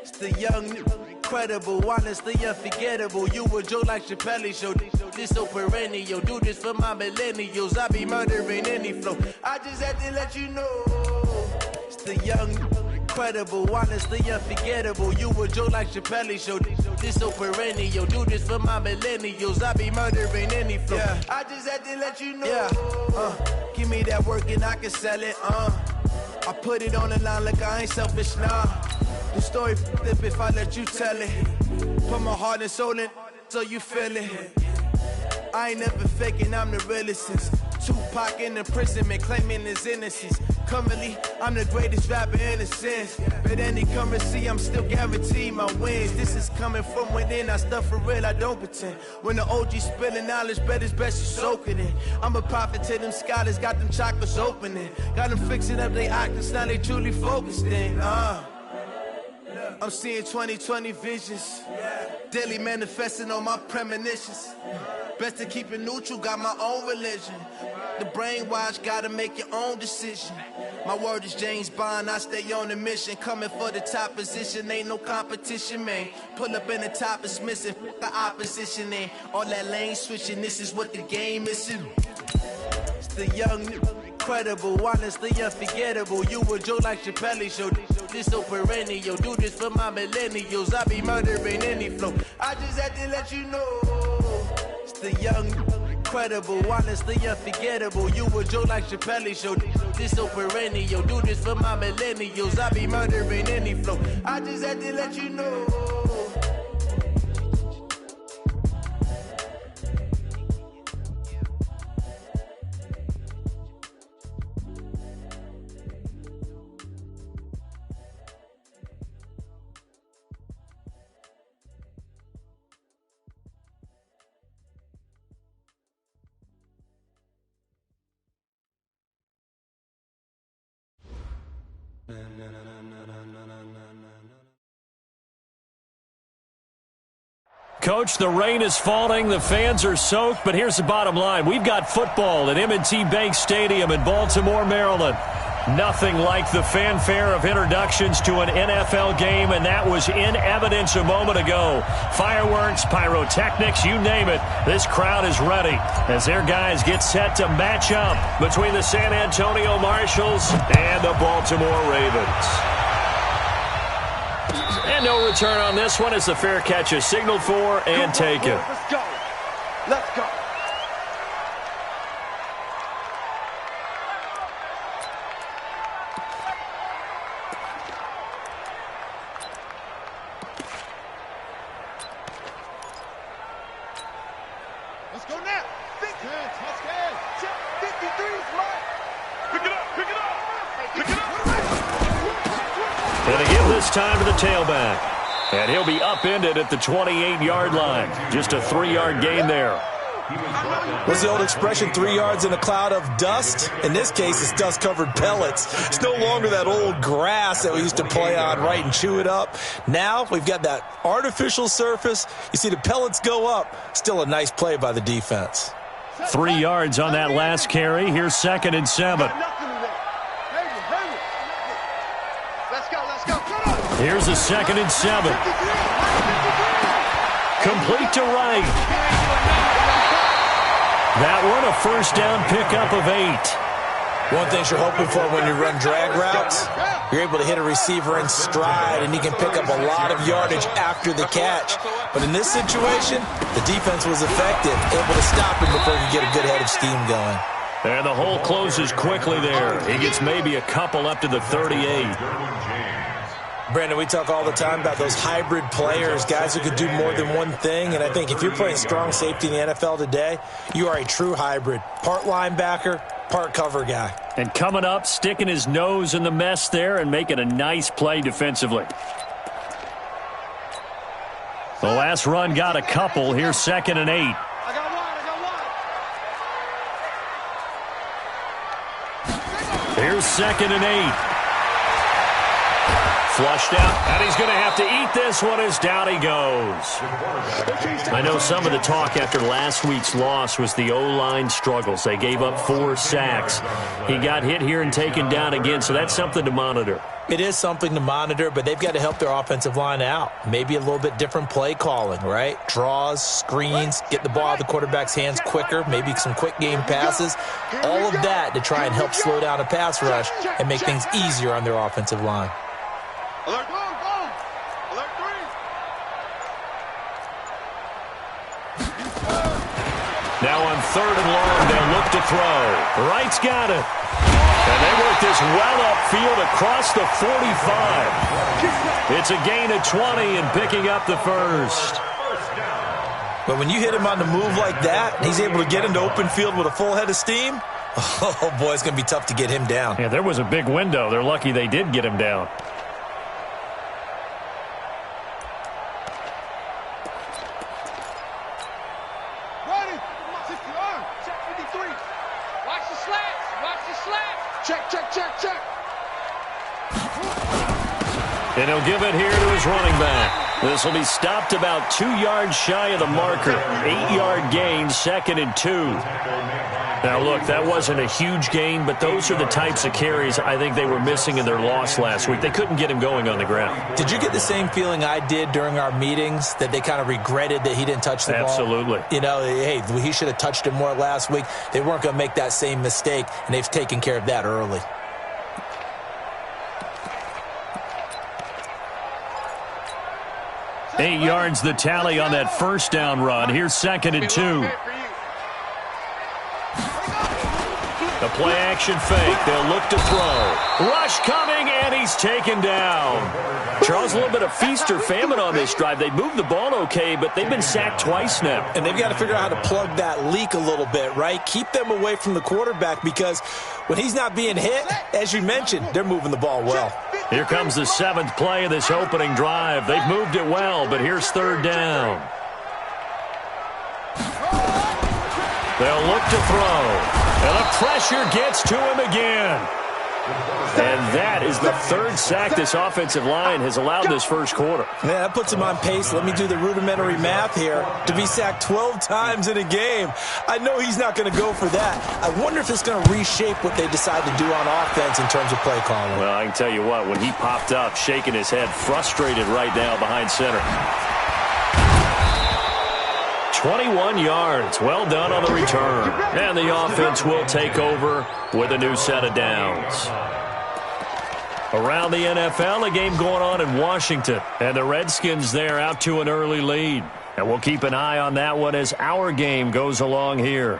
It's the young, incredible, honestly unforgettable. You a joke like Chappelle Show. This so perennial. Do this for my millennials. I be murdering any flow. I just had to let you know. It's the young, incredible, honestly unforgettable. You a joke like Chappelle Show. This so perennial. Do this for my millennials. I be murdering any flow. Yeah. I just had to let you know. Yeah. Give me that work and I can sell it. I put it on the line like I ain't selfish, nah. The story flip if I let you tell it. Put my heart and soul in so you feel it. I ain't never faking, I'm the realest since Tupac in imprisonment, claiming his innocence. Currently, I'm the greatest rapper in a sense. But any currency, I'm still guaranteed my wins. This is coming from within, I stuff for real, I don't pretend. When the OG spilling knowledge, bet it's best you soak it in. I'm a prophet to them scholars, got them chakras opening. Got them fixing up they octaves, now they truly focused in. I'm seeing 2020 visions. Daily manifesting on my premonitions. Best to keep it neutral, got my own religion. The brainwash, gotta make your own decision. My word is James Bond, I stay on the mission. Coming for the top position, ain't no competition, man. Pull up in the top, it's missing, the opposition in. All that lane switching, this is what the game is. It's the young, incredible, honestly unforgettable. You a joke like Chappelle Show. This so perennial. Do this for my millennials. I be murdering any flow. I just had to let you know. It's the young, incredible, honestly unforgettable. You a joke like Chappelle Show. This so perennial. Do this for my millennials. I be murdering any flow. I just had to let you know. Coach, the rain is falling, the fans are soaked, but here's the bottom line. We've got football at M&T Bank Stadium in Baltimore, Maryland. Nothing like the fanfare of introductions to an NFL game, and that was in evidence a moment ago. Fireworks, pyrotechnics, you name it. This crowd is ready as their guys get set to match up between the San Antonio Marshals and the Baltimore Ravens. And no return on this one as the fair catch is signaled for and taken. Let's go. Let's go. Let's go now. 50. Touchdown. 53's right. Pick it up. Pick it up. Pick it up. And they give this time to the tailback. And he'll be upended at the 28-yard line. Just a 3-yard gain there. What's the old expression, 3 yards in a cloud of dust? In this case, it's dust-covered pellets. It's no longer that old grass that we used to play on, right, and chew it up. Now we've got that artificial surface. You see the pellets go up. Still a nice play by the defense. 3 yards on that last carry. Here's 2nd and 7. Here's a 2nd and 7. Complete to Wright. That one a first down pickup of 8. One thing you're hoping for when you run drag routes, you're able to hit a receiver in stride, and he can pick up a lot of yardage after the catch. But in this situation, the defense was effective, able to stop him before he could get a good head of steam going. And the hole closes quickly there. He gets maybe a couple up to the 38. Brandon, we talk all the time about those hybrid players, guys who could do more than one thing. And I think if you're playing strong safety in the NFL today, you are a true hybrid. Part linebacker, part cover guy. And coming up, sticking his nose in the mess there and making a nice play defensively. The last run got a couple. Here's 2nd and 8. Here's 2nd and 8. Flushed out, and he's going to have to eat this one as down he goes. I know some of the talk after last week's loss was the O-line struggles. They gave up 4 sacks. He got hit here and taken down again, so that's something to monitor. It is something to monitor, but they've got to help their offensive line out. Maybe a little bit different play calling, right? Draws, screens, get the ball out of the quarterback's hands quicker, maybe some quick game passes. All of that to try and help slow down a pass rush and make things easier on their offensive line. Alert, go, go. Alert 3. Now on 3rd and long, they'll look to throw. Wright's got it. And they work this well upfield across the 45. It's a gain of 20 and picking up the first. But when you hit him on the move like that, he's able to get into open field with a full head of steam, oh, boy, it's going to be tough to get him down. Yeah, there was a big window. They're lucky they did get him down. And he'll give it here to his running back. This will be stopped about 2 yards shy of the marker. 8-yard gain, 2nd and 2. Now, look, that wasn't a huge gain, but those are the types of carries I think they were missing in their loss last week. They couldn't get him going on the ground. Did you get the same feeling I did during our meetings, that they kind of regretted that he didn't touch the ball? Absolutely. You know, hey, he should have touched it more last week. They weren't going to make that same mistake, and they've taken care of that early. 8 yards the tally on that first down run. Here's 2nd and 2. The play action fake. They'll look to throw. Rush coming, and he's taken down. Charles, a little bit of feast or famine on this drive. They moved the ball okay, but they've been sacked twice now. And they've got to figure out how to plug that leak a little bit, right? Keep them away from the quarterback, because when he's not being hit, as you mentioned, they're moving the ball well. Here comes the 7th play of this opening drive. They've moved it well, but here's 3rd down. They'll look to throw. And the pressure gets to him again. And that is the 3rd sack this offensive line has allowed this first quarter. Yeah, that puts him on pace. Let me do the rudimentary math here. To be sacked 12 times in a game, I know he's not going to go for that. I wonder if it's going to reshape what they decide to do on offense in terms of play calling. Well, I can tell you what, when he popped up, shaking his head, frustrated right now behind center. 21 yards. Well done on the return. And the offense will take over with a new set of downs. Around the NFL, a game going on in Washington. And the Redskins there out to an early lead. And we'll keep an eye on that one as our game goes along here.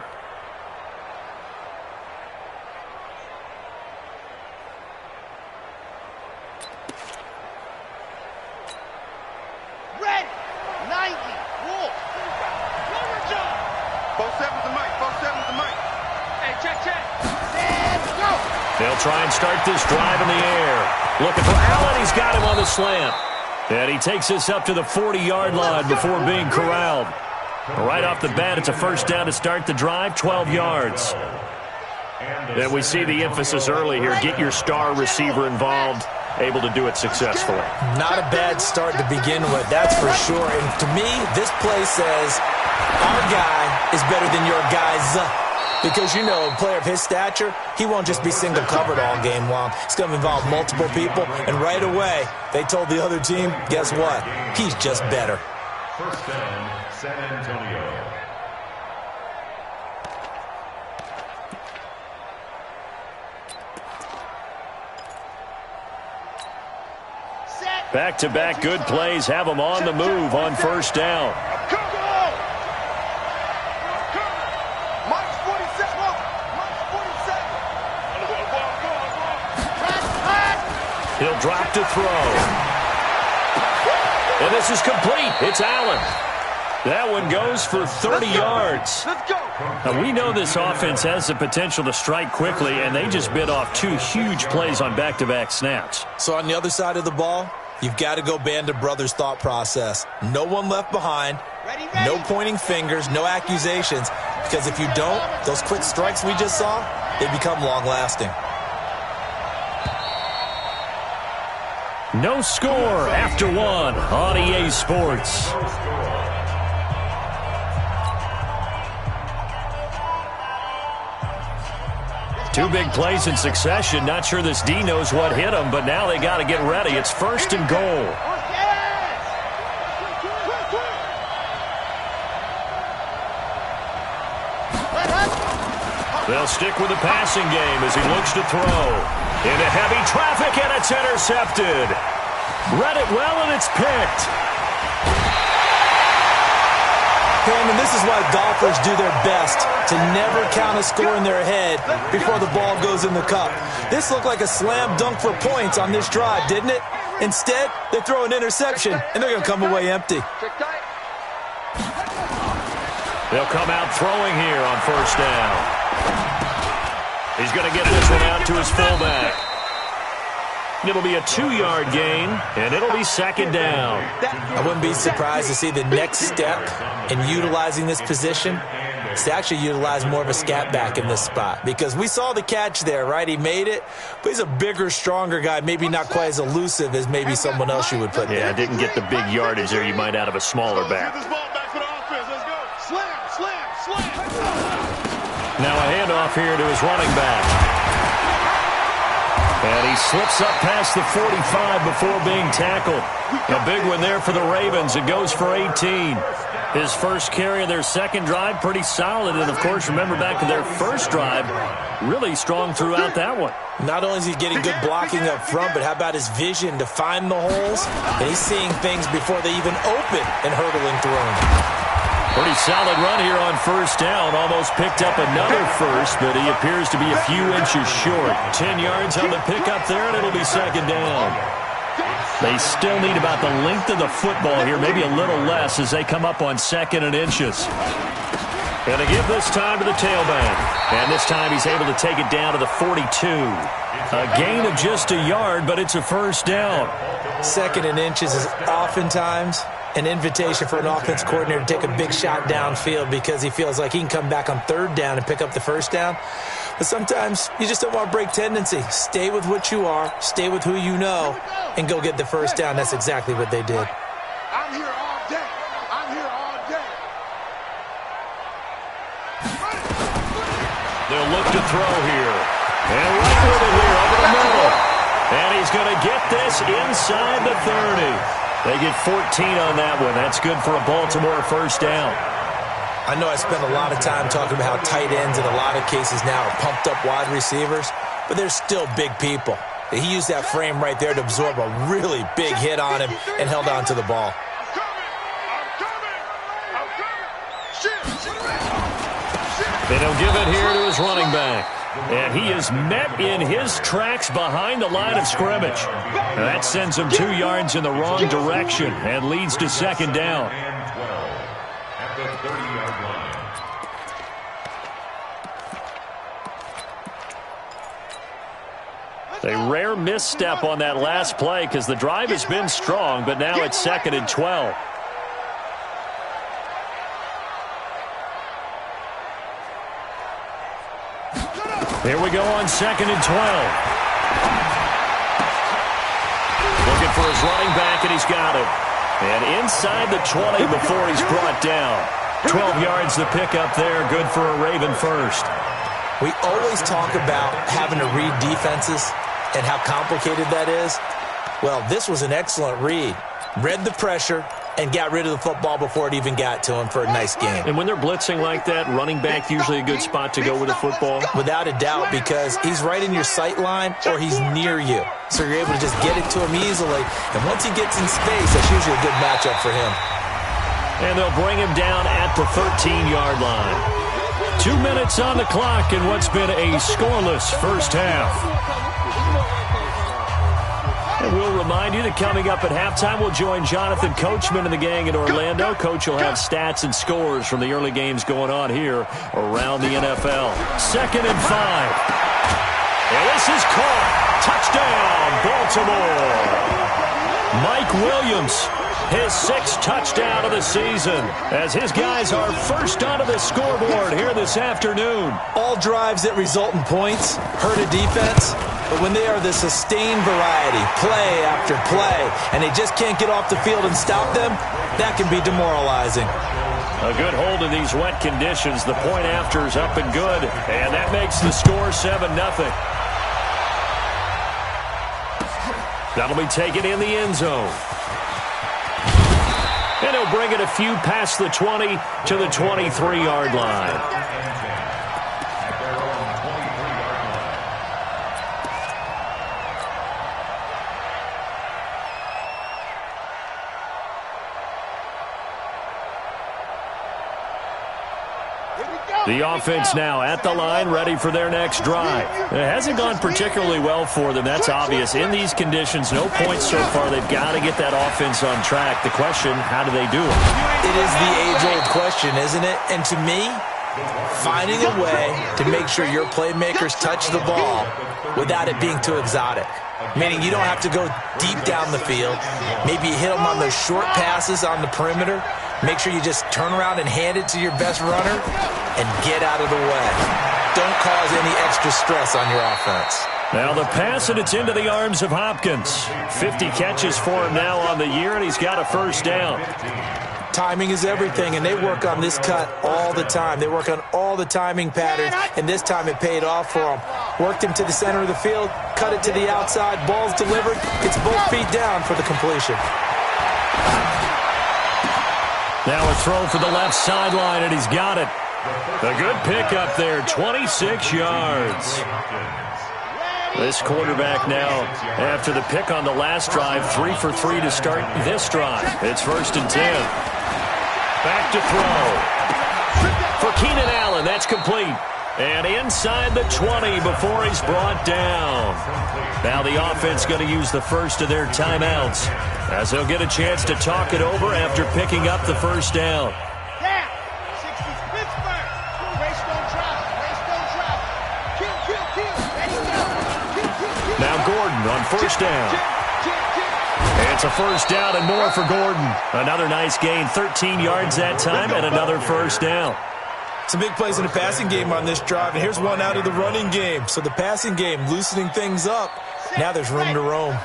They'll try and start this drive in the air. Looking for Allen. He's got him on the slant. And he takes this up to the 40-yard line before being corralled. Right off the bat, it's a first down to start the drive, 12 yards. And we see the emphasis early here. Get your star receiver involved, able to do it successfully. Not a bad start to begin with, that's for sure. And to me, this play says our guy is better than your guy's. Because, you know, a player of his stature, he won't just be single covered all game long. It's going to involve multiple people. And right away, they told the other team, guess what? He's just better. First down, San Antonio. Back-to-back good plays have them on the move on first down. He'll drop to throw. And this is complete. It's Allen. That one goes for 30 yards. Let's go. Now, we know this offense has the potential to strike quickly, and they just bit off 2 huge plays on back-to-back snaps. So on the other side of the ball, you've got to go Band of Brothers thought process. No one left behind. No pointing fingers, no accusations. Because if you don't, those quick strikes we just saw, they become long-lasting. No score after one on EA Sports. Two big plays in succession. Not sure this D knows what hit him, but now they got to get ready. It's 1st and goal. They'll stick with the passing game as he looks to throw. Into heavy traffic, and it's intercepted. Read it well, and it's picked. And this is why golfers do their best to never count a score in their head before the ball goes in the cup. This looked like a slam dunk for points on this drive, didn't it? Instead, they throw an interception, and they're going to come away empty. They'll come out throwing here on 1st down. He's going to get this one out to his fullback. It'll be a 2-yard gain, and it'll be 2nd down. I wouldn't be surprised to see the next step in utilizing this position is to actually utilize more of a scat back in this spot. Because we saw the catch there, right? He made it, but he's a bigger, stronger guy, maybe not quite as elusive as maybe someone else you would put there. Yeah, didn't get the big yardage there you might out of a smaller back. Now a handoff here to his running back. And he slips up past the 45 before being tackled. A big one there for the Ravens. It goes for 18. His first carry of their second drive, pretty solid. And, of course, remember back to their first drive, really strong throughout that one. Not only is he getting good blocking up front, but how about his vision to find the holes? And he's seeing things before they even open and hurdling through them. Pretty solid run here on 1st down. Almost picked up another first, but he appears to be a few inches short. 10 yards on the pickup there, and it'll be 2nd down. They still need about the length of the football here, maybe a little less as they come up on 2nd and inches. And they give this time to the tailback. And this time he's able to take it down to the 42. A gain of just a yard, but it's a 1st down. 2nd and inches is oftentimes an invitation for an offense coordinator to take a big shot downfield because he feels like he can come back on 3rd down and pick up the 1st down. But sometimes you just don't want to break tendency. Stay with what you are, stay with who you know, and go get the 1st down. That's exactly what they did. I'm here all day. I'm here all day. They'll look to throw here. And right with it here over the middle. And he's going to get this inside the 30. They get 14 on that one. That's good for a Baltimore 1st down. I know I spent a lot of time talking about how tight ends in a lot of cases now are pumped up wide receivers, but they're still big people. He used that frame right there to absorb a really big hit on him and held on to the ball. They don't give it here to his running back. And he is met in his tracks behind the line of scrimmage. Now that sends him 2 yards in the wrong direction and leads to 2nd down. At the 30-yard line. A rare misstep on that last play because the drive has been strong, but now it's 2nd and 12. Here we go on 2nd and 12. Looking for his running back, and he's got him. And inside the 20 before he's brought down. 12 yards the pickup there, good for a Raven 1st. We always talk about having to read defenses and how complicated that is. Well, this was an excellent read. Read the pressure and got rid of the football before it even got to him for a nice game. And when they're blitzing like that, running back usually a good spot to go with the football? Without a doubt, because he's right in your sight line or he's near you. So you're able to just get it to him easily. And once he gets in space, that's usually a good matchup for him. And they'll bring him down at the 13-yard line. 2 minutes on the clock in what's been a scoreless first half. And we'll remind you that coming up at halftime, we'll join Jonathan Coachman and the gang in Orlando. Coach will have stats and scores from the early games going on here around the NFL. 2nd and 5. And this is caught. Touchdown, Baltimore. Mike Williams, his 6th touchdown of the season, as his guys are first onto the scoreboard here this afternoon. All drives that result in points hurt a defense. But when they are the sustained variety, play after play, and they just can't get off the field and stop them, that can be demoralizing. A good hold in these wet conditions. The point after is up and good, and that makes the score 7-0. That'll be taken in the end zone. And he'll bring it a few past the 20 to the 23-yard line. The offense now at the line, ready for their next drive. It hasn't gone particularly well for them. That's obvious. In these conditions, no points so far. They've got to get that offense on track. The question, how do they do it? It is the age-old question, isn't it? And to me, finding a way to make sure your playmakers touch the ball without it being too exotic. Meaning you don't have to go deep down the field. Maybe you hit them on those short passes on the perimeter. Make sure you just turn around and hand it to your best runner and get out of the way. Don't cause any extra stress on your offense. Now the pass, and it's into the arms of Hopkins. 50 catches for him now on the year, and he's got a first down. Timing is everything, and they work on this cut all the time. They work on all the timing patterns, and this time it paid off for them. Worked him to the center of the field, cut it to the outside, ball's delivered, gets both feet down for the completion. Now a throw for the left sideline, and he's got it. A good pickup there, 26 yards. This quarterback now, after the pick on the last drive, 3 for 3 to start this drive. It's 1st and 10. Back to throw. For Keenan Allen, that's complete. And inside the 20 before he's brought down. Now the offense going to use the first of their timeouts, as they'll get a chance to talk it over after picking up the first down. Now Gordon on first down. It's a first down and more for Gordon. Another nice gain, 13 yards that time, and another first down. Some big plays in the passing game on this drive, and here's one out of the running game. So the passing game loosening things up. Now there's room to roam.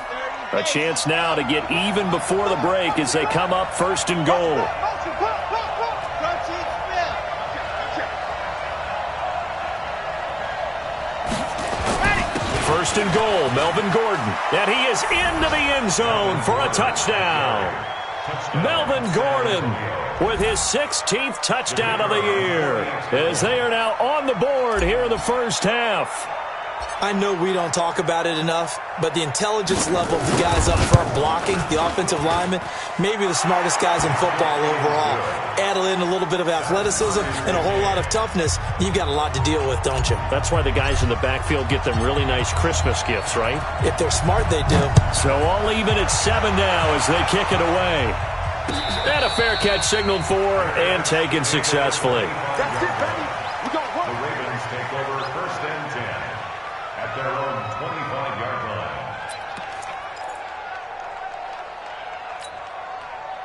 A chance now to get even before the break as they come up 1st and goal. First and goal, Melvin Gordon. And he is into the end zone for a touchdown. Melvin Gordon with his 16th touchdown of the year, as they are now on the board here in the first half. I know we don't talk about it enough, but the intelligence level of the guys up front blocking, the offensive linemen, maybe the smartest guys in football overall. Add in a little bit of athleticism and a whole lot of toughness, you've got a lot to deal with, don't you? That's why the guys in the backfield get them really nice Christmas gifts, right? If they're smart, they do. So all even at 7 now as they kick it away. And a fair catch signaled for and taken successfully. That's it, baby. We got one. The Ravens take over 1st and 10 at their own 25-yard line.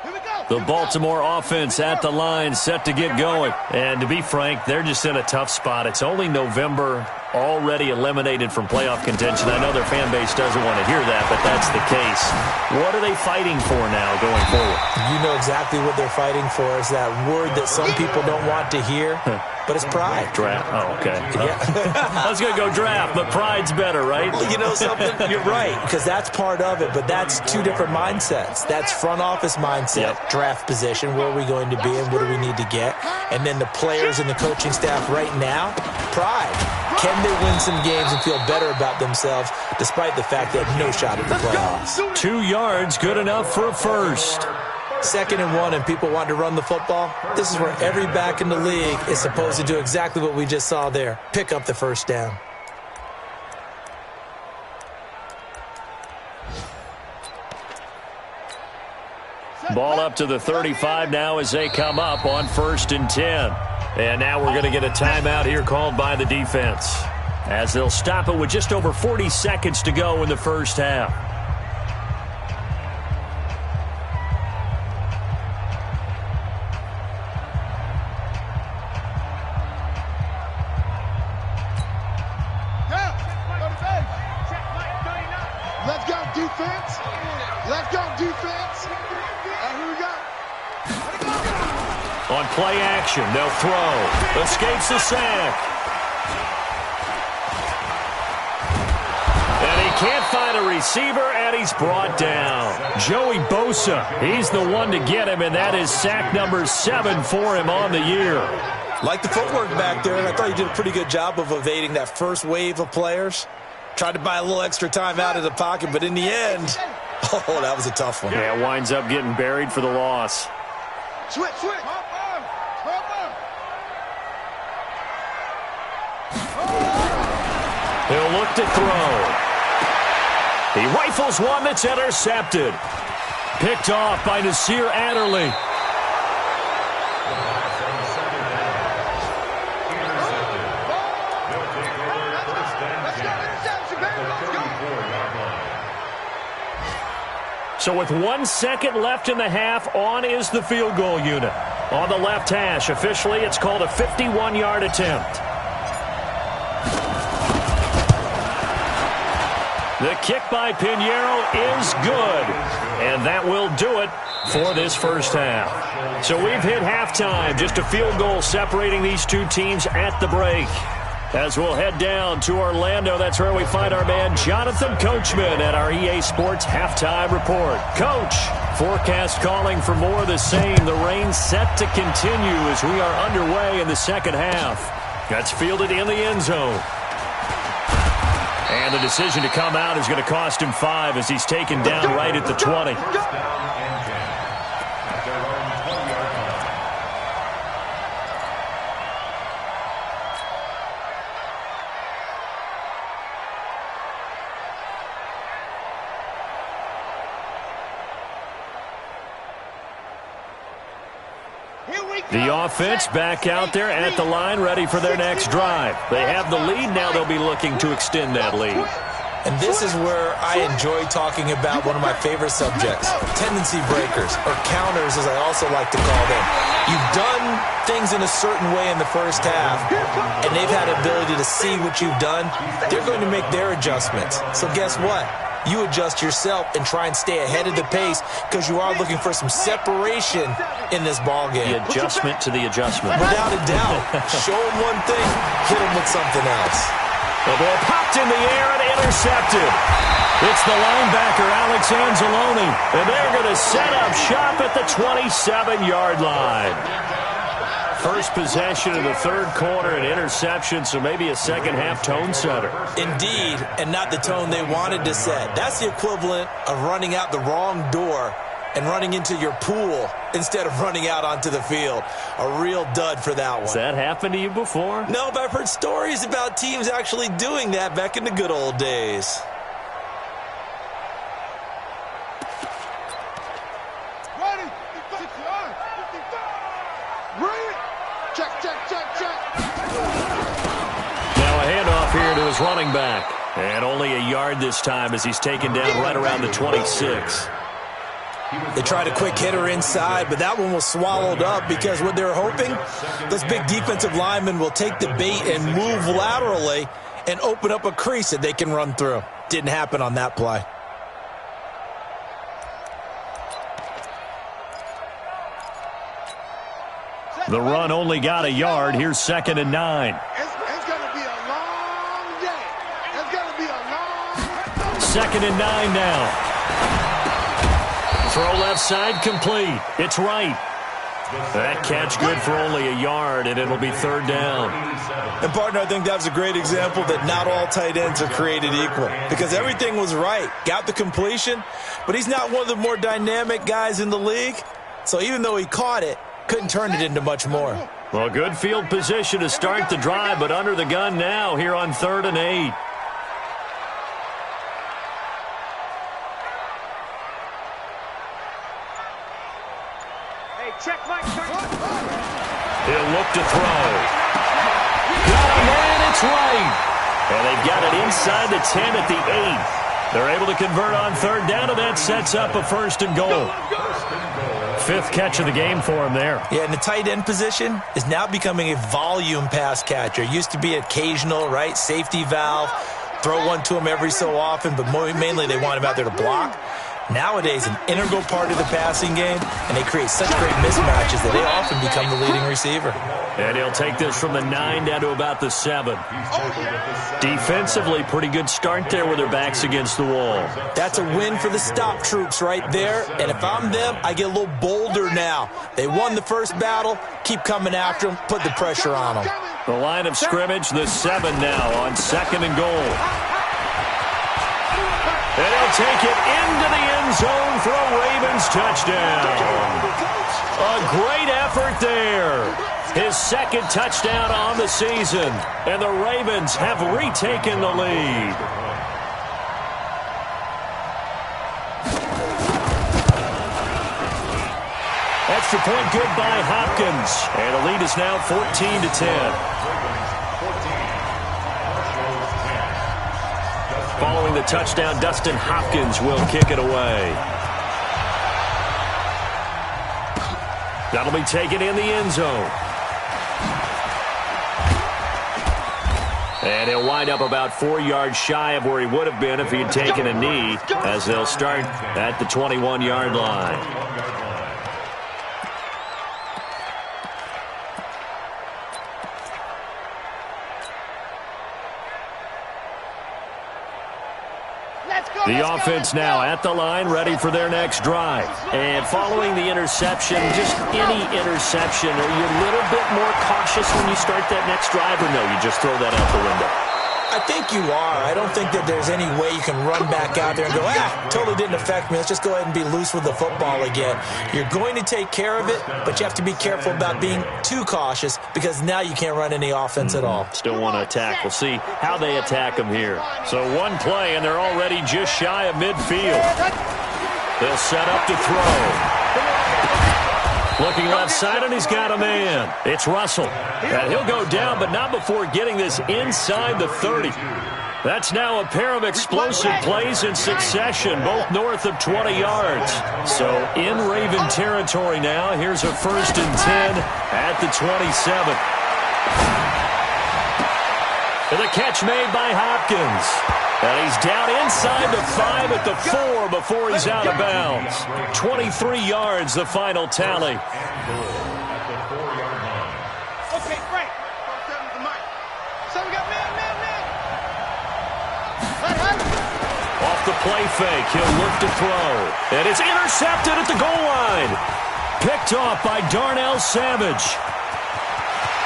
Here we go. The Baltimore offense at the line, set to get going. And to be frank, they're just in a tough spot. It's only November, already eliminated from playoff contention. I know their fan base doesn't want to hear that, but that's the case. What are they fighting for now going forward? You know exactly what they're fighting for. Is that word that some people don't want to hear, but it's pride. Draft. Oh, okay. Yeah. I was going to go draft, but pride's better, right? Well, you know something? You're right, because that's part of it, but that's two different mindsets. That's front office mindset, draft position, where are we going to be and what do we need to get? And then the players and the coaching staff right now, pride. Can they win some games and feel better about themselves despite the fact they have no shot at the playoffs? 2 yards, good enough for a first. 2nd and 1 and people want to run the football. This is where every back in the league is supposed to do exactly what we just saw there. Pick up the first down. Ball up to the 35 now as they come up on 1st and 10. And now we're going to get a timeout here called by the defense, as they'll stop it with just over 40 seconds to go in the first half. Go to base. Check defense. Let's go, defense. Here we go. On play action, they'll throw. Escapes the sack. And he can't find a receiver, and he's brought down. Joey Bosa, he's the one to get him, and that is sack number 7 for him on the year. Like the footwork back there, and I thought he did a pretty good job of evading that first wave of players. Tried to buy a little extra time out of the pocket, but in the end, oh, that was a tough one. Yeah, winds up getting buried for the loss. Switch. He'll look to throw. He rifles one that's intercepted. Picked off by Nasir Adderley. So with 1 second left in the half, on is the field goal unit. On the left hash, officially it's called a 51-yard attempt. The kick by Pinheiro is good, and that will do it for this first half. So we've hit halftime, just a field goal separating these two teams at the break. As we'll head down to Orlando, that's where we find our man Jonathan Coachman at our EA Sports Halftime Report. Coach, forecast calling for more of the same. The rain set to continue as we are underway in the second half. That's fielded in the end zone. And the decision to come out is going to cost him 5 as he's taken down right at the 20. The offense back out there at the line, ready for their next drive. They have the lead. Now they'll be looking to extend that lead. And this is where I enjoy talking about one of my favorite subjects, tendency breakers, or counters as I also like to call them. You've done things in a certain way in the first half, and they've had the ability to see what you've done. They're going to make their adjustments. So guess what? You adjust yourself and try and stay ahead of the pace because you are looking for some separation in this ball game. The adjustment to the adjustment. Without a doubt. Show them one thing, hit them with something else. The ball popped in the air and intercepted. It's the linebacker, Alex Anzalone, and they're going to set up shop at the 27-yard line. First possession of the third quarter, an interception, so maybe a second-half tone setter. Indeed, and not the tone they wanted to set. That's the equivalent of running out the wrong door and running into your pool instead of running out onto the field. A real dud for that one. Has that happened to you before? No, but I've heard stories about teams actually doing that back in the good old days. Ready? 55. Ready? Check. Now a handoff here to his running back. And only a yard this time as he's taken down right around the 26. They tried a quick hitter inside, but that one was swallowed up because what they're hoping, those big defensive linemen will take the bait and move laterally and open up a crease that they can run through. Didn't happen on that play. The run only got a yard. Here's 2nd and 9. It's going to be a long day. It's going to be a long 2nd and 9 now. Throw left side complete. It's right. That catch good for only a yard, and it'll be 3rd down. And, partner, I think that's a great example that not all tight ends are created equal because everything was right. Got the completion, but he's not one of the more dynamic guys in the league. So even though he caught it, couldn't turn it into much more. Well, good field position to start the drive, but under the gun now here on 3rd and 8. check, Mike. He'll look to throw. Got him, and it's right. And they've got it inside the 10 at the 8. They're able to convert on 3rd down, and that sets up a 1st and goal. 5th catch of the game for him there. Yeah, and the tight end position is now becoming a volume pass catcher. Used to be occasional, right? Safety valve. throw one to him every so often, but mainly they want him out there to block. Nowadays, an integral part of the passing game, and they create such great mismatches that they often become the leading receiver. And he'll take this from the 9 down to about the 7. Defensively, pretty good start there with their backs against the wall. That's a win for the stop troops right there, and if I'm them, I get a little bolder now. They won the first battle, keep coming after them, put the pressure on them. The line of scrimmage, the 7 now on 2nd and goal. And he'll take it into the end zone for a Ravens touchdown. A great effort there. His 2nd touchdown on the season. And the Ravens have retaken the lead. Extra point good by Hopkins. And the lead is now 14-10. Following the touchdown, Dustin Hopkins will kick it away. That'll be taken in the end zone. And he'll wind up about 4 yards shy of where he would have been if he had taken a knee, as they'll start at the 21-yard line. The offense now at the line, ready for their next drive. And following the interception, just any interception, are you a little bit more cautious when you start that next drive, or no, you just throw that out the window? I think you are. I don't think that there's any way you can run back out there and go, totally didn't affect me. Let's just go ahead and be loose with the football again. You're going to take care of it, but you have to be careful about being too cautious because now you can't run any offense at all. Still want to attack. We'll see how they attack them here. So one play, and they're already just shy of midfield. They'll set up to throw. Looking left side, and he's got a man. It's Russell. And he'll go down, but not before getting this inside the 30. That's now a pair of explosive plays in succession, both north of 20 yards. So in Raven territory now. Here's a 1st and 10 at the 27. And the catch made by Hopkins. And he's down inside the 5 at the 4 before he's out of bounds. 23 yards, the final tally. Okay, Frank. So we got man. Off the play fake, he'll look to throw. And it's intercepted at the goal line. Picked off by Darnell Savage.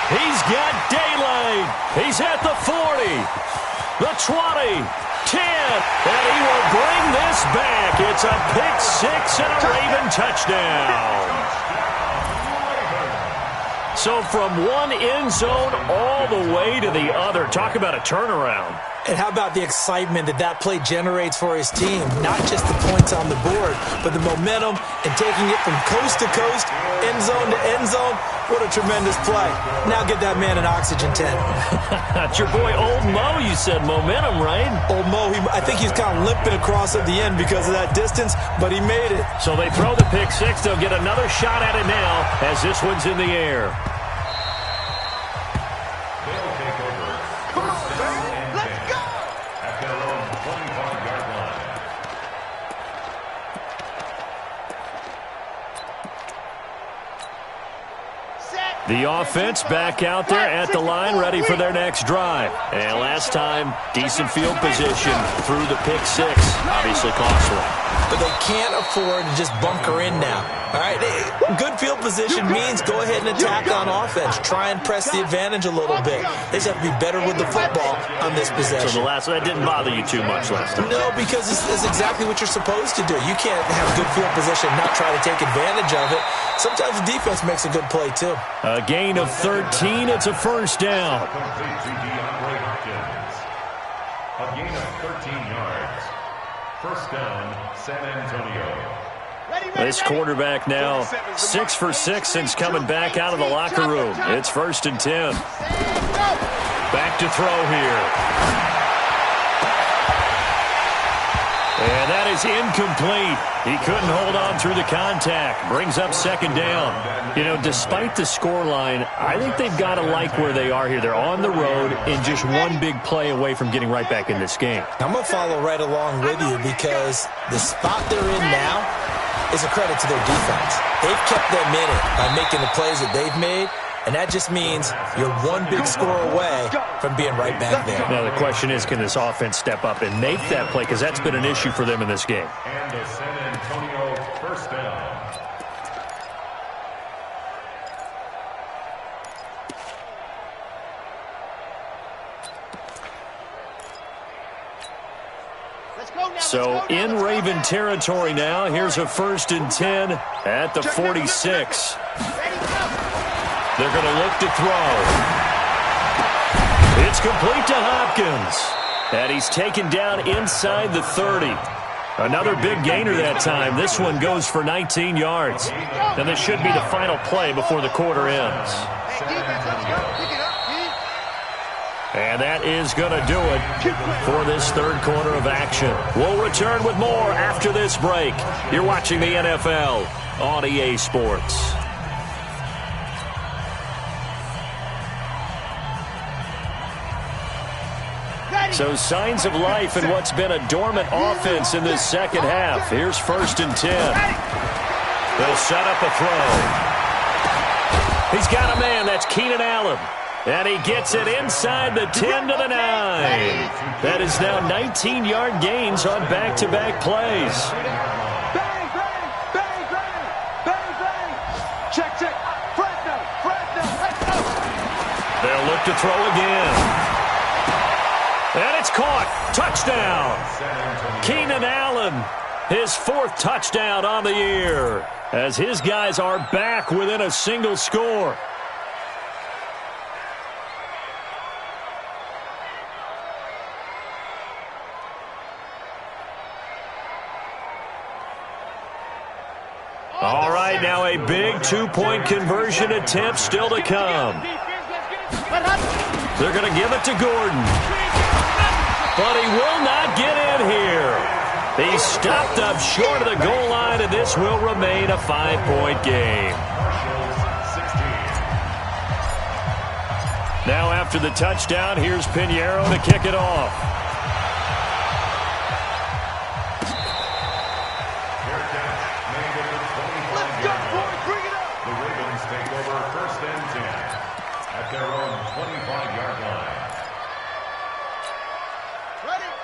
He's got daylight. He's at the 40. The 20, 10, and he will bring this back. It's a pick 6 and a Raven touchdown. So from one end zone all the way to the other. Talk about a turnaround. And how about the excitement that play generates for his team? Not just the points on the board, but the momentum and taking it from coast to coast, end zone to end zone. What a tremendous play. Now get that man an oxygen tent. That's your boy Old Mo, you said. Momentum, right? Old Mo, I think he's kind of limping across at the end because of that distance, but he made it. So they throw the pick 6. They'll get another shot at it now as this one's in the air. The offense back out there at the line, ready for their next drive. And last time, decent field position through the pick 6. Obviously costly. But they can't afford to just bunker in now. All right, good field position means go ahead and attack on offense. Try and press the advantage a little bit. They just have to be better with the football on this possession. So that didn't bother you too much last time? No, because it's exactly what you're supposed to do. You can't have good field position and not try to take advantage of it. Sometimes the defense makes a good play, too. A gain of 13. It's a 1st down. A gain of 13 yards. 1st down, San Antonio. This quarterback now 6 for 6 since coming back out of the locker room. It's 1st and 10. Back to throw here. And that is is incomplete. He couldn't hold on through the contact. Brings up second down. You know, despite the scoreline, I think they've got to like where they are here. They're on the road and just one big play away from getting right back in this game. I'm going to follow right along with you because the spot they're in now is a credit to their defense. They've kept them in it by making the plays that they've made, and that just means you're one big score away from being right back there. Now, the question is, can this offense step up and make that play? Because that's been an issue for them in this game. And a San Antonio first down. So in Raven territory now. Here's a 1st and 10 at the 46. They're going to look to throw. It's complete to Hopkins. And he's taken down inside the 30. Another big gainer that time. This one goes for 19 yards. And this should be the final play before the quarter ends. And that is going to do it for this third quarter of action. We'll return with more after this break. You're watching the NFL on EA Sports. So signs of life in what's been a dormant offense in this second half. Here's 1st and 10. They'll set up a throw. He's got a man. That's Keenan Allen. And he gets it inside the 10 to the 9. That is now 19-yard gains on back-to-back plays. Bang, bang, bang, bang, bang, bang. Check, check. Fresno, Fresno, Fresno. They'll look to throw again. And it's caught. Touchdown. Keenan Allen, his 4th touchdown on the year, as his guys are back within a single score. All right, now a big 2-point conversion attempt still to come. They're going to give it to Gordon. But he will not get in here. He's stopped up short of the goal line, and this will remain a 5-point game. Now after the touchdown, here's Pinheiro to kick it off. The Ravens take over 1st and 10 at their own 25-yard line.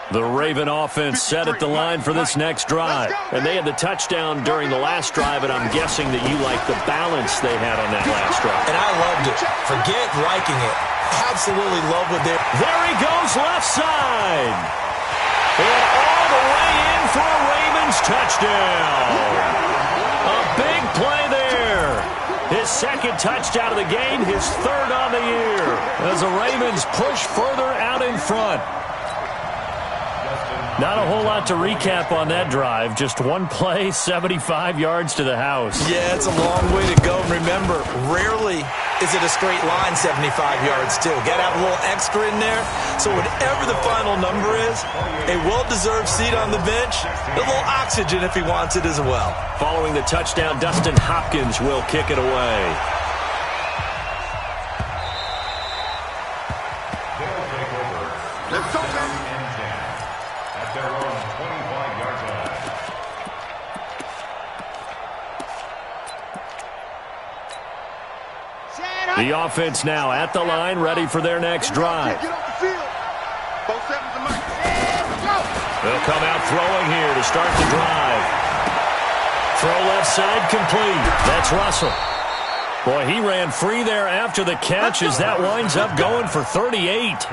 The Raven offense set at the line for this next drive. And they had the touchdown during the last drive, and I'm guessing that you like the balance they had on that last drive. And I loved it. Forget liking it. Absolutely love what they're... There he goes left side. And all the way in for a Ravens touchdown. A big play there. His 2nd touchdown of the game, his 3rd on the year, as the Ravens push further out in front. Not a whole lot to recap on that drive. Just one play, 75 yards to the house. Yeah, it's a long way to go. And remember, rarely is it a straight line 75 yards, too. Got to have a little extra in there. So whatever the final number is, a well-deserved seat on the bench, a little oxygen if he wants it as well. Following the touchdown, Dustin Hopkins will kick it away. They'll take over. Let's go, man. At their own 25-yard line. The offense now at the line, ready for their next drive. Get off the field. Both sevens and Mike. They'll come out throwing here to start the drive. Throw left side complete. That's Russell. Boy, he ran free there after the catch as that winds up going for 38.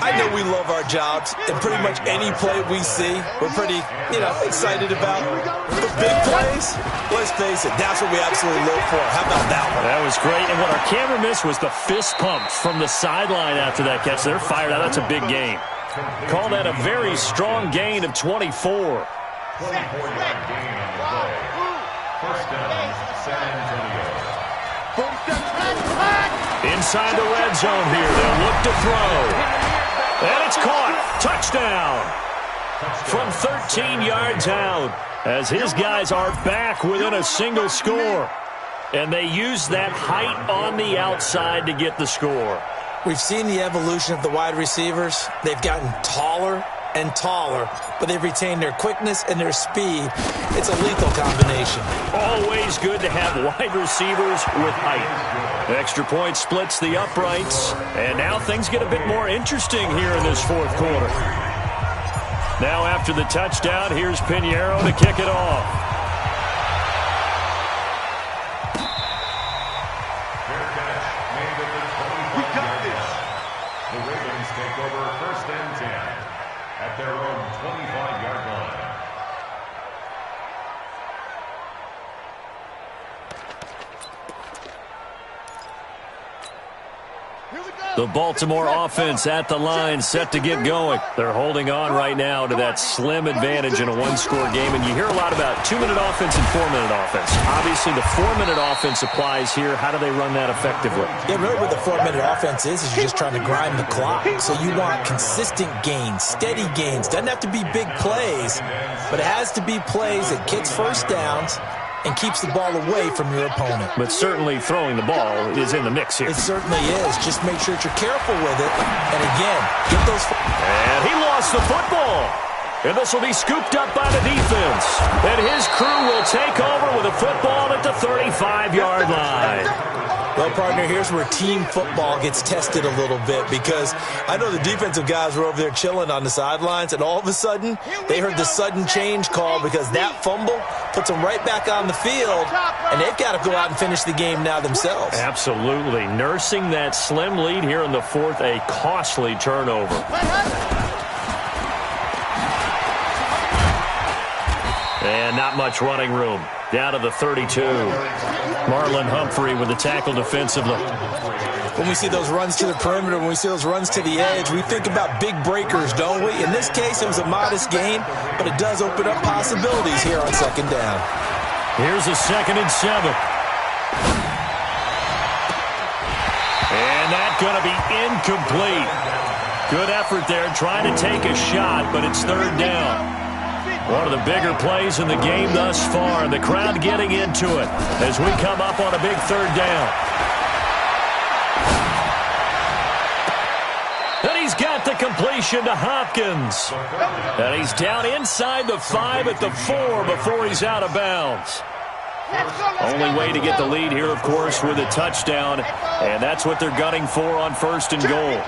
I know we love our jobs, and pretty much any play we see, we're pretty, excited about. But big plays, let's face it, that's what we absolutely live for. How about that one? That was great, and what our camera missed was the fist pump from the sideline after that catch. They're fired out. That's a big gain. Call that a very strong gain of 24. 24-yard gain on the play. First down, San Antonio. Inside the red zone here. They'll look to throw. And it's caught. Touchdown. from 13 yards out, as his guys are back within a single score. And they use that height on the outside to get the score. We've seen the evolution of the wide receivers. They've gotten taller and taller, but they've retained their quickness and their speed. It's a lethal combination. Always good to have wide receivers with height. Extra point splits the uprights, and now things get a bit more interesting here in this fourth quarter. Now after the touchdown, here's Pinheiro to kick it off. Take over first and 10 at their own 25-yard line. The Baltimore offense at the line, set to get going. They're holding on right now to that slim advantage in a one-score game. And you hear a lot about 2-minute offense and 4-minute offense. Obviously, the 4-minute offense applies here. How do they run that effectively? Yeah, really what the 4-minute offense is you're just trying to grind the clock. So you want consistent gains, steady gains. Doesn't have to be big plays, but it has to be plays that gets first downs and keeps the ball away from your opponent. But certainly throwing the ball is in the mix here. It certainly is. Just make sure that you're careful with it. And again, get those... And he lost the football. And this will be scooped up by the defense. And his crew will take over with a football at the 35-yard line. Well, partner, here's where team football gets tested a little bit, because I know the defensive guys were over there chilling on the sidelines, and all of a sudden, they heard the sudden change call because that fumble puts them right back on the field, and they've got to go out and finish the game now themselves. Absolutely. Nursing that slim lead here in the fourth, a costly turnover. And not much running room. Down to the 32. Marlon Humphrey with the tackle defensively. When we see those runs to the perimeter, when we see those runs to the edge, we think about big breakers, don't we? In this case, it was a modest gain, but it does open up possibilities here on second down. Here's a 2nd and 7. And that's going to be incomplete. Good effort there, trying to take a shot, but it's third down. One of the bigger plays in the game thus far. The crowd getting into it as we come up on a big third down. And he's got the completion to Hopkins. And he's down inside the 5 at the 4 before he's out of bounds. Only way to get the lead here, of course, with a touchdown. And that's what they're gunning for on 1st and goal.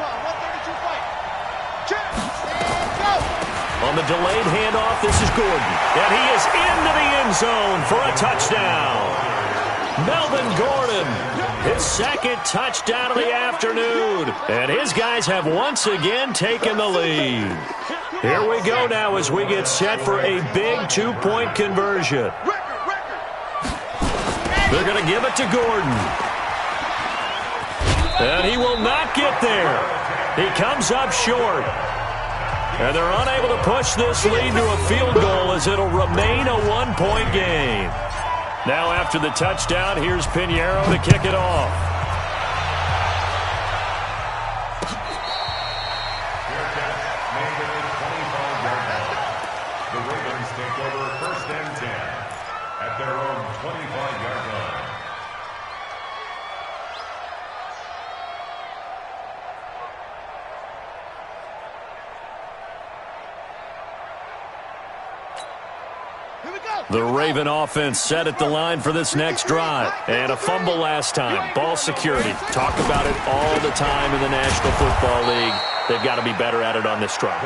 On the delayed handoff, this is Gordon. And he is into the end zone for a touchdown. Melvin Gordon, his 2nd touchdown of the afternoon. And his guys have once again taken the lead. Here we go now as we get set for a big 2-point conversion. They're going to give it to Gordon. And he will not get there. He comes up short. And they're unable to push this lead to a field goal as it'll remain a 1-point game. Now after the touchdown, here's Pinheiro to kick it off. The Ravens take over first and 10 at their own 25-yard line. The Raven offense set at the line for this next drive. And a fumble last time. Ball security. Talk about it all the time in the National Football League. They've got to be better at it on this drive.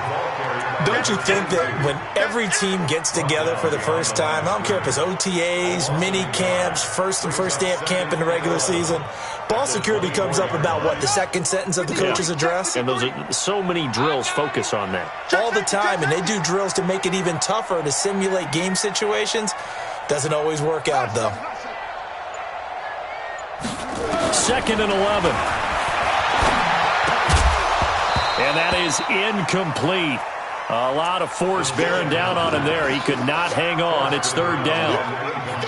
Don't you think that when every team gets together for the first time, I don't care if it's OTAs, mini camps, first day of camp in the regular season, ball security comes up about, what, the second sentence of the coach's address? And those are so many drills focus on that. All the time, and they do drills to make it even tougher to simulate game situations. Doesn't always work out, though. 2nd and 11. And that is incomplete. A lot of force bearing down on him there. He could not hang on. It's third down.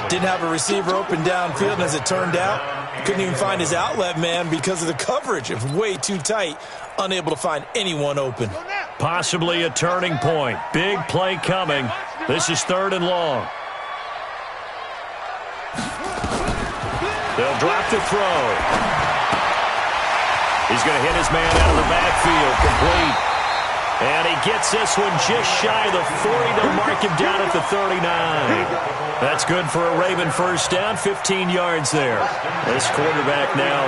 Didn't have a receiver open downfield, and as it turned out, couldn't even find his outlet man because of the coverage. It was way too tight, unable to find anyone open. Possibly a turning point. Big play coming. This is 3rd and long. They'll drop to throw. He's going to hit his man out of the backfield. Complete. And he gets this one just shy of the 40. They'll mark him down at the 39. That's good for a Raven first down. 15 yards there. This quarterback now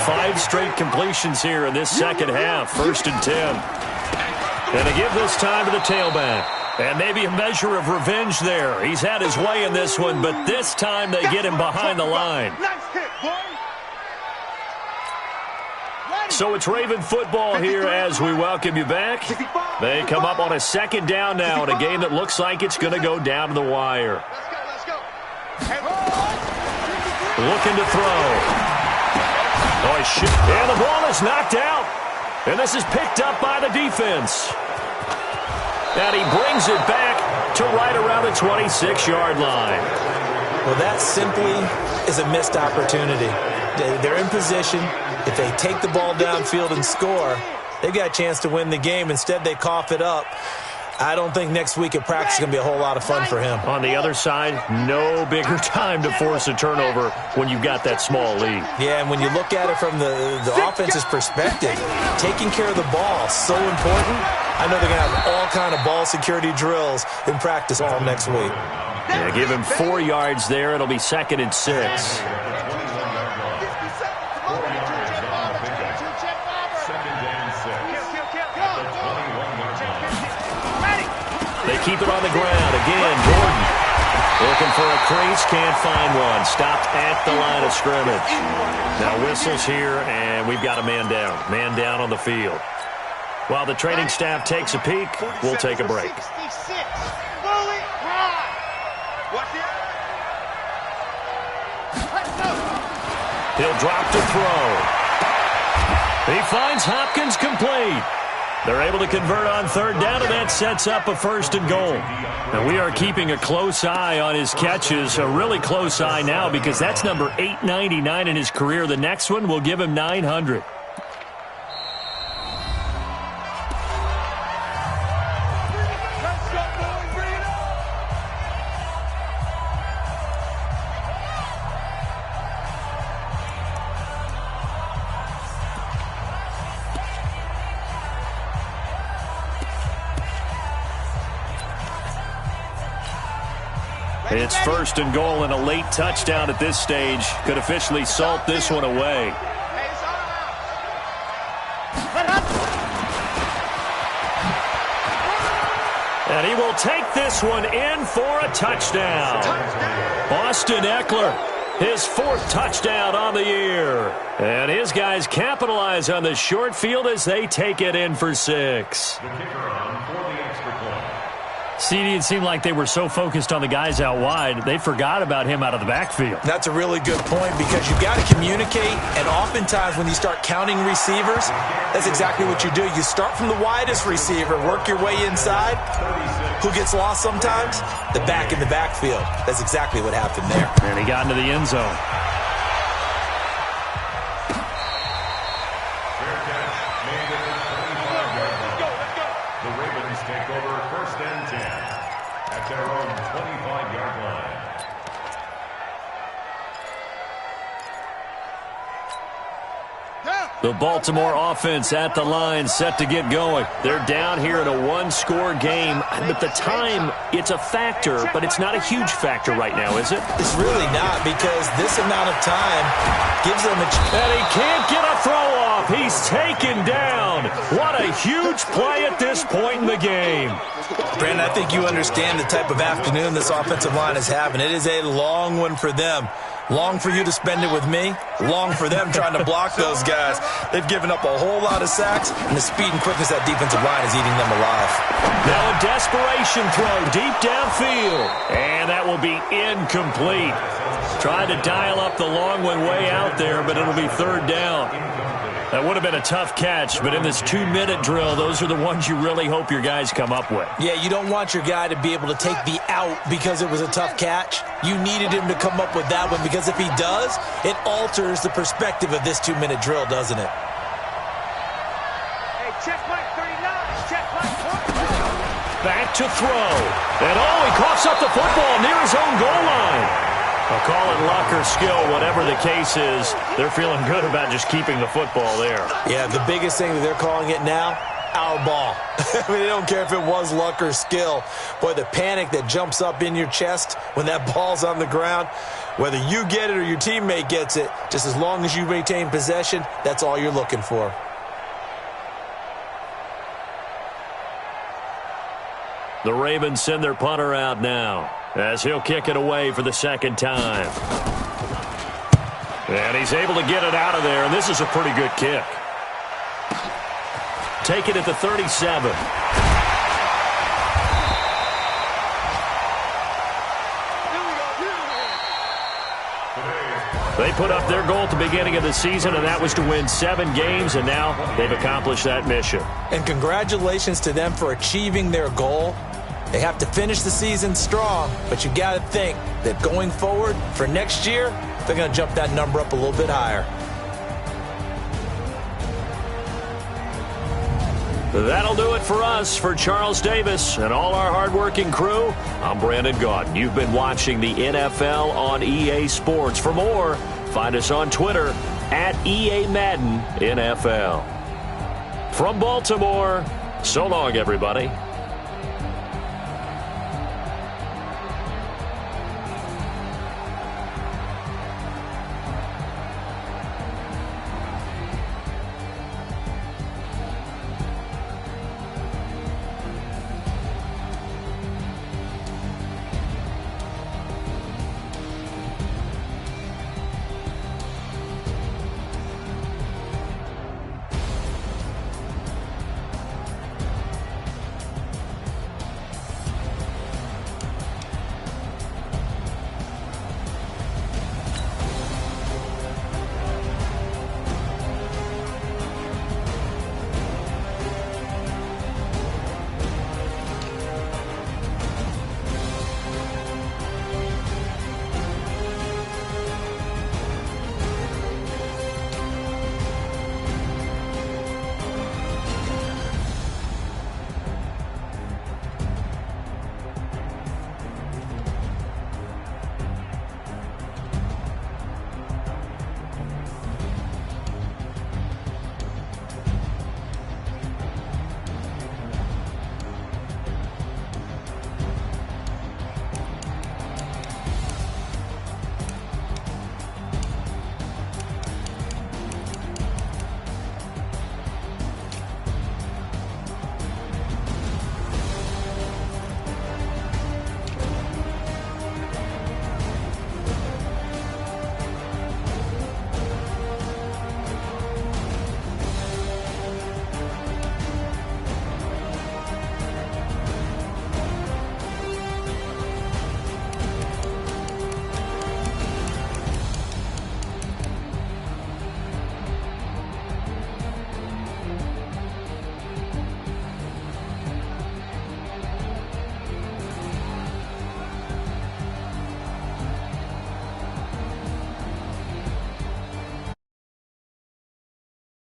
5 straight completions here in this second half. 1st and 10. And they give this time to the tailback. And maybe a measure of revenge there. He's had his way in this one, but this time they get him behind the line. So it's Raven football here as we welcome you back. They come up on a 2nd down now in a game that looks like it's going to go down to the wire. Looking to throw. Oh, shit. And the ball is knocked out. And this is picked up by the defense. And he brings it back to right around the 26-yard line. Well, that simply is a missed opportunity. They're in position. If they take the ball downfield and score, they've got a chance to win the game. Instead, they cough it up. I don't think next week at practice is going to be a whole lot of fun for him. On the other side, no bigger time to force a turnover when you've got that small lead. Yeah, and when you look at it from the offense's perspective, taking care of the ball is so important. I know they're going to have all kind of ball security drills in practice all next week. Yeah, give him 4 yards there. It'll be 2nd and 6. They keep it on the ground. Again, Gordon looking for a crease. Can't find one. Stopped at the line of scrimmage. Now whistles here, and we've got a man down. Man down on the field. While the training staff takes a peek, we'll take a break. He'll drop to throw. He finds Hopkins complete. They're able to convert on 3rd down, and that sets up a 1st and goal. And we are keeping a close eye on his catches, a really close eye now, because that's number 899 in his career. The next one will give him 900. It's 1st and goal, and a late touchdown at this stage could officially salt this one away. And he will take this one in for a touchdown. Austin Eckler, his 4th touchdown on the year. And his guys capitalize on the short field as they take it in for 6. The kicker on for the extra point. CD, it seemed like they were so focused on the guys out wide, they forgot about him out of the backfield. That's a really good point, because you've got to communicate, and oftentimes when you start counting receivers, that's exactly what you do. You start from the widest receiver, work your way inside. Who gets lost sometimes? The back in the backfield. That's exactly what happened there. And he got into the end zone. Fair catch made at the 25-yard line. The Ravens take over 1st and 10 at their own 25-yard line. The Baltimore offense at the line, set to get going. They're down here in a 1-score game. But the time, it's a factor, but it's not a huge factor right now, is it? It's really not, because this amount of time gives them a chance. And he can't get a throw off. He's taken down. What a huge play at this point in the game. Brandon, I think you understand the type of afternoon this offensive line is having. It is a long one for them. Long for you to spend it with me. Long for them trying to block those guys. They've given up a whole lot of sacks, and the speed and quickness of that defensive line is eating them alive. Now a desperation throw deep downfield. And that will be incomplete. Tried to dial up the long one way out there, but it'll be 3rd down. That would have been a tough catch, but in this 2-minute drill, those are the ones you really hope your guys come up with. Yeah, you don't want your guy to be able to take the out because it was a tough catch. You needed him to come up with that one, because if he does, it alters the perspective of this 2-minute drill, doesn't it? Hey, check Mike 39. Check Mike 29. Back to throw. And he coughs up the football near his own goal line. I'll call it luck or skill, whatever the case is. They're feeling good about just keeping the football there. Yeah, the biggest thing that they're calling it now, our ball. I mean, they don't care if it was luck or skill. Boy, the panic that jumps up in your chest when that ball's on the ground, whether you get it or your teammate gets it, just as long as you maintain possession, that's all you're looking for. The Ravens send their punter out now as he'll kick it away for the second time. And he's able to get it out of there, and this is a pretty good kick. Take it at the 37. They put up their goal at the beginning of the season, and that was to win 7 games, and now they've accomplished that mission. And congratulations to them for achieving their goal. They have to finish the season strong, but you got to think that going forward for next year, they're going to jump that number up a little bit higher. That'll do it for us. For Charles Davis and all our hardworking crew, I'm Brandon Gaudin. You've been watching the NFL on EA Sports. For more, find us on Twitter at EA Madden NFL. From Baltimore, so long, everybody.